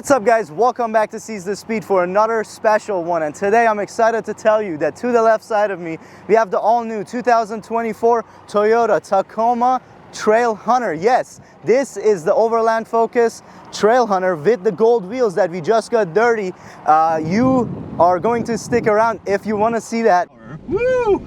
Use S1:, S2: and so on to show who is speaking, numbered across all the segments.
S1: What's up guys, welcome back to Seize the Speed for another special one, and today I'm excited to tell you that to the left side of me we have the all-new 2024 Toyota Tacoma Trailhunter. Yes, this is the overland focus Trailhunter with the gold wheels that we just got dirty. You are going to stick around if you want to see that. Woo!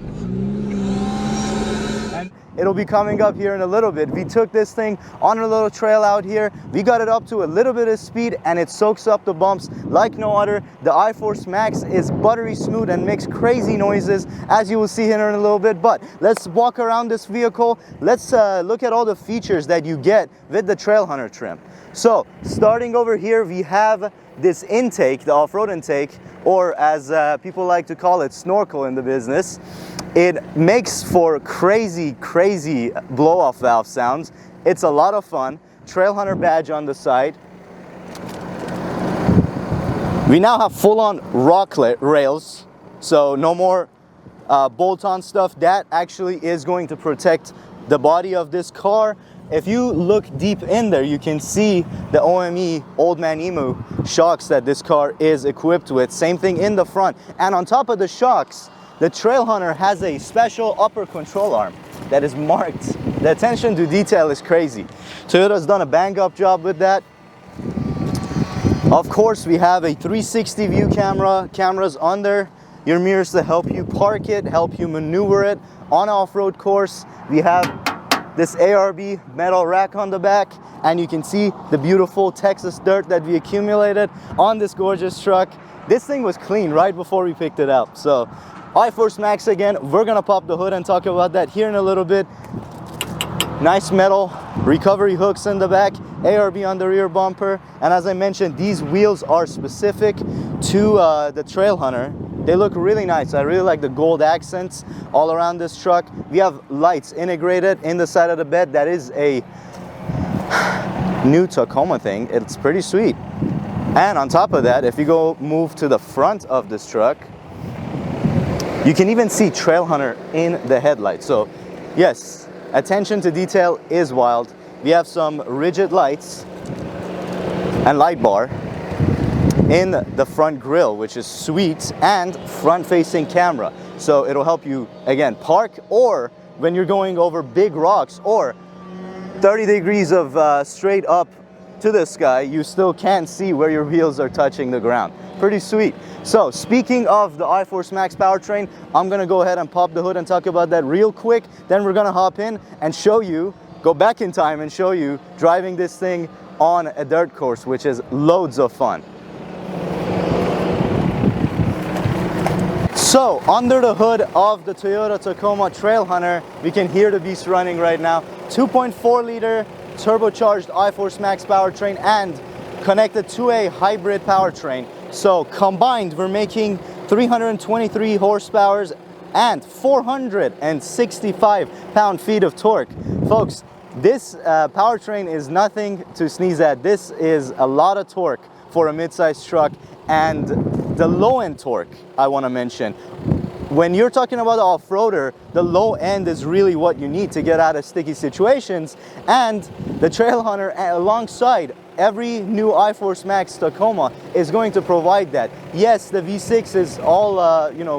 S1: It'll be coming up here in a little bit. We took this thing on a little trail out here. We got it up to a little bit of speed and it soaks up the bumps like no other. The iForce Max is buttery smooth and makes crazy noises, as you will see here in a little bit. But let's walk around this vehicle. Let's look at all the features that you get with the Trailhunter trim. So starting over here, we have this intake, the off-road intake, or as people like to call it, snorkel in the business. It makes for crazy blow-off valve sounds. It's a lot of fun. Trailhunter badge on the side. We now have full-on rock rails, so no more bolt-on stuff. That actually is going to protect the body of this car. If you look deep in there, you can see the OME Old Man Emu shocks that this car is equipped with. Same thing in the front. And on top of the shocks, the Trailhunter has a special upper control arm that is marked. The attention to detail is crazy. Toyota's done a bang-up job with that. Of course, we have a 360 view cameras under your mirrors to help you park it, help you maneuver it on an off-road course. We have this ARB metal rack on the back, and you can see the beautiful Texas dirt that we accumulated on this gorgeous truck. This thing was clean right before we picked it up. So iForce Max again, we're gonna pop the hood and talk about that here in a little bit. Nice metal recovery hooks in the back, ARB on the rear bumper, and as I mentioned, these wheels are specific to the Trailhunter. They look really nice. I really like the gold accents all around this truck. We have lights integrated in the side of the bed. That is a new Tacoma thing. It's pretty sweet. And on top of that, if you move to the front of this truck, you can even see Trailhunter in the headlights. So yes, attention to detail is wild. We have some rigid lights and light bar in the front grille, which is sweet, and front-facing camera. So it'll help you, again, park, or when you're going over big rocks or 30 degrees of straight up to the sky, you still can see where your wheels are touching the ground. Pretty sweet. So speaking of the iForce Max powertrain, I'm gonna go ahead and pop the hood and talk about that real quick. Then we're gonna hop in and show you, go back in time and show you driving this thing on a dirt course, which is loads of fun. So under the hood of the Toyota Tacoma Trailhunter, we can hear the beast running right now. 2.4 liter turbocharged iForce Max powertrain and connected to a hybrid powertrain. So combined, we're making 323 horsepower and 465 pound-feet of torque. Folks, this powertrain is nothing to sneeze at. This is a lot of torque for a mid-sized truck. And the low-end torque, I want to mention. When you're talking about the off-roader, the low end is really what you need to get out of sticky situations. And the Trailhunter, alongside every new iForce Max Tacoma, is going to provide that. Yes, the V6 is all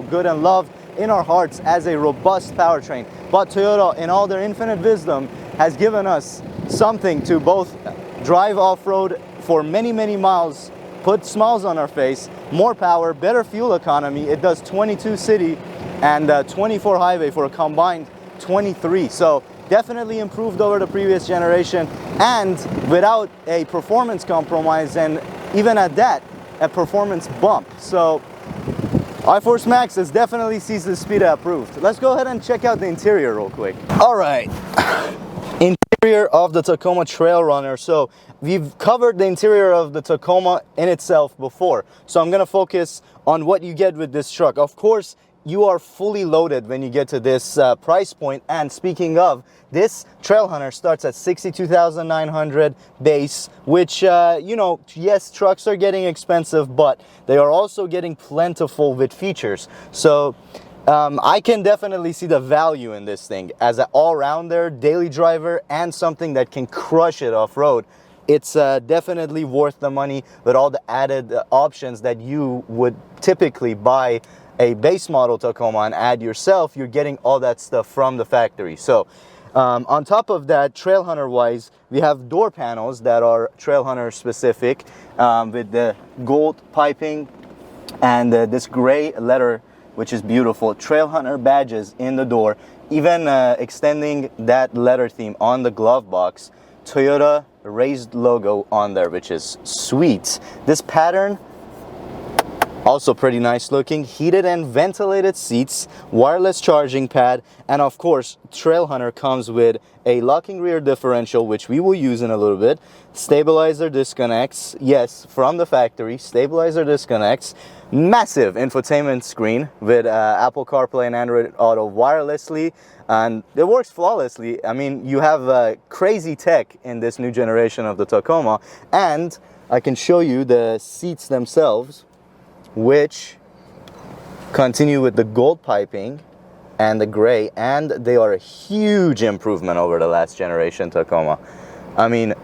S1: good and loved in our hearts as a robust powertrain, but Toyota, in all their infinite wisdom, has given us something to both drive off-road for many miles, put smiles on our face, more power, better fuel economy. It does 22 city and 24 highway for a combined 23. So definitely improved over the previous generation, and without a performance compromise, and even at that, a performance bump. So iForce Max is definitely Seize the Speed approved. Let's go ahead and check out the interior real quick. All right. Interior of the Tacoma Trailrunner. So we've covered the interior of the Tacoma in itself before, so I'm gonna focus on what you get with this truck. Of course, you are fully loaded when you get to this price point. And speaking of, this Trailhunter starts at $62,900 base, which yes, trucks are getting expensive, but they are also getting plentiful with features. So I can definitely see the value in this thing as an all-rounder, daily driver, and something that can crush it off-road. it's definitely worth the money with all the added options that you would typically buy a base model Tacoma and add yourself. You're getting all that stuff from the factory. So on top of that, Trailhunter wise, we have door panels that are Trailhunter specific, with the gold piping and this gray letter, which is beautiful. Trailhunter badges in the door, even extending that letter theme on the glove box. Toyota raised logo on there, which is sweet. This pattern, also pretty nice looking. Heated and ventilated seats, wireless charging pad, and of course Trailhunter comes with a locking rear differential, which we will use in a little bit. Stabilizer disconnects, yes, from the factory. Stabilizer disconnects. Massive infotainment screen with Apple CarPlay and Android Auto wirelessly, and it works flawlessly. I mean, you have crazy tech in this new generation of the Tacoma, and I can show you the seats themselves, which continue with the gold piping and the gray, and they are a huge improvement over the last generation Tacoma. I mean,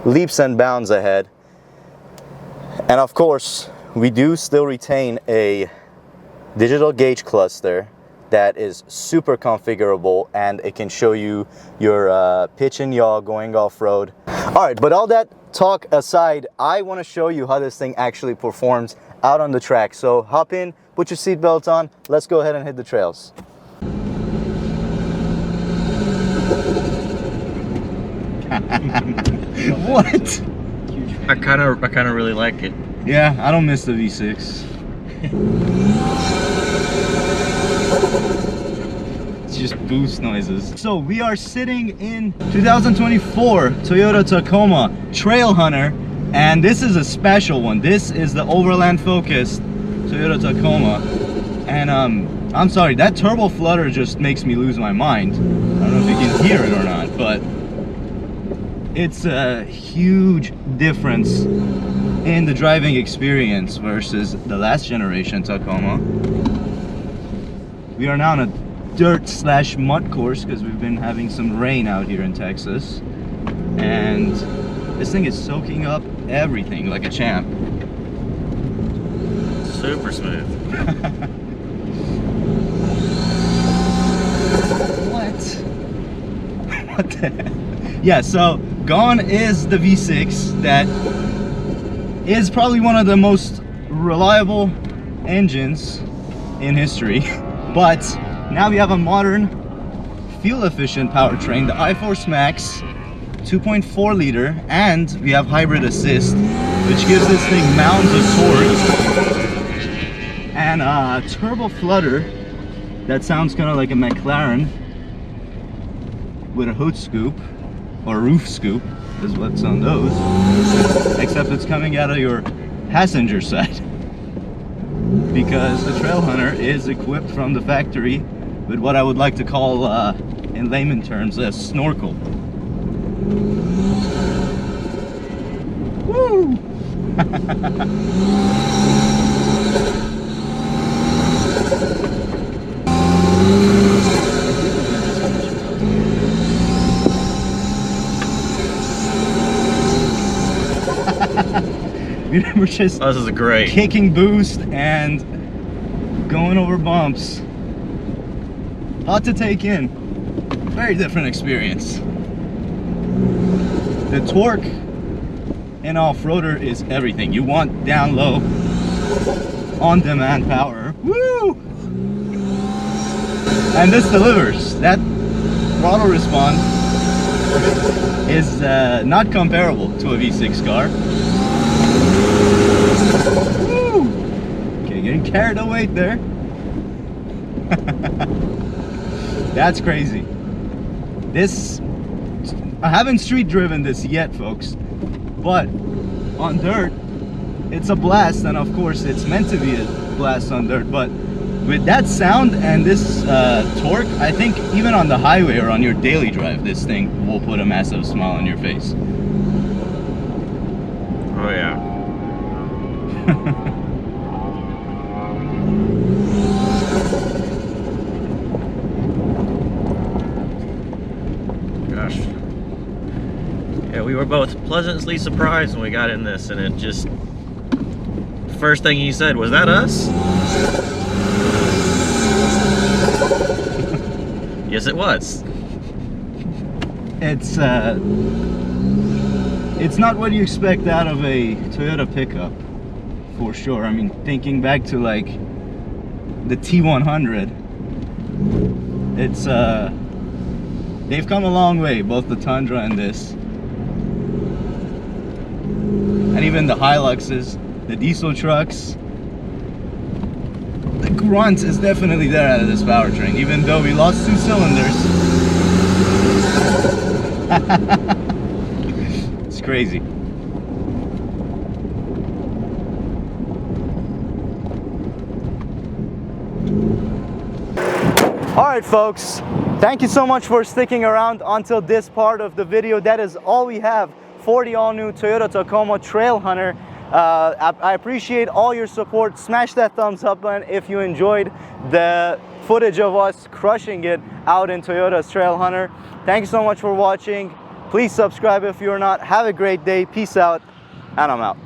S1: leaps and bounds ahead. And of course, we do still retain a digital gauge cluster that is super configurable, and it can show you your pitch and yaw going off-road. All right, but all that talk aside, I want to show you how this thing actually performs out on the track. So hop in, put your seatbelt on, let's go ahead and hit the trails. What?
S2: I kind of really like it.
S1: Yeah, I don't miss the V6. It's just boost noises. So we are sitting in 2024 Toyota Tacoma Trailhunter, and this is a special one. This is the overland focused Toyota Tacoma, and I'm sorry, that turbo flutter just makes me lose my mind. I don't know if you can hear it or not, but it's a huge difference in the driving experience versus the last generation Tacoma. We are now on a dirt/mud course because we've been having some rain out here in Texas, and this thing is soaking up everything like a champ.
S2: Super smooth.
S1: What the heck? Yeah, so gone is the V6 that is probably one of the most reliable engines in history, but now we have a modern fuel efficient powertrain, the iForce Max 2.4 liter, and we have hybrid assist, which gives this thing mounds of torque, and a turbo flutter that sounds kind of like a McLaren with a hood scoop or roof scoop is what's on those, except it's coming out of your passenger side, because the Trailhunter is equipped from the factory with what I would like to call in layman terms a snorkel. Woo! We're just
S2: Oh, this is great.
S1: kicking boost and going over bumps. A lot to take in. Very different experience. The torque in off-roader is everything. You want down low, on-demand power. Woo! And this delivers. That throttle response is not comparable to a V6 car. Woo! Okay, getting carried away there. That's crazy. This, I haven't street driven this yet, folks, but on dirt it's a blast, and of course it's meant to be a blast on dirt, but with that sound and this torque, I think even on the highway or on your daily drive, this thing will put a massive smile on your face.
S2: Oh yeah. Gosh. Yeah, we were both pleasantly surprised when we got in this, and it just, first thing he said, was that us? Yes, it was.
S1: It's not what you expect out of a Toyota pickup, for sure. I mean, thinking back to like the T100, it's they've come a long way, both the Tundra and this, and even the Hiluxes, the diesel trucks. The grunt is definitely there out of this powertrain, even though we lost 2 cylinders. It's crazy. Alright folks, thank you so much for sticking around until this part of the video. That is all we have for the all-new Toyota Tacoma Trailhunter. I appreciate all your support. Smash that thumbs up button if you enjoyed the footage of us crushing it out in Toyota's Trailhunter. Thank you so much for watching. Please subscribe if you're not. Have a great day. Peace out, and I'm out.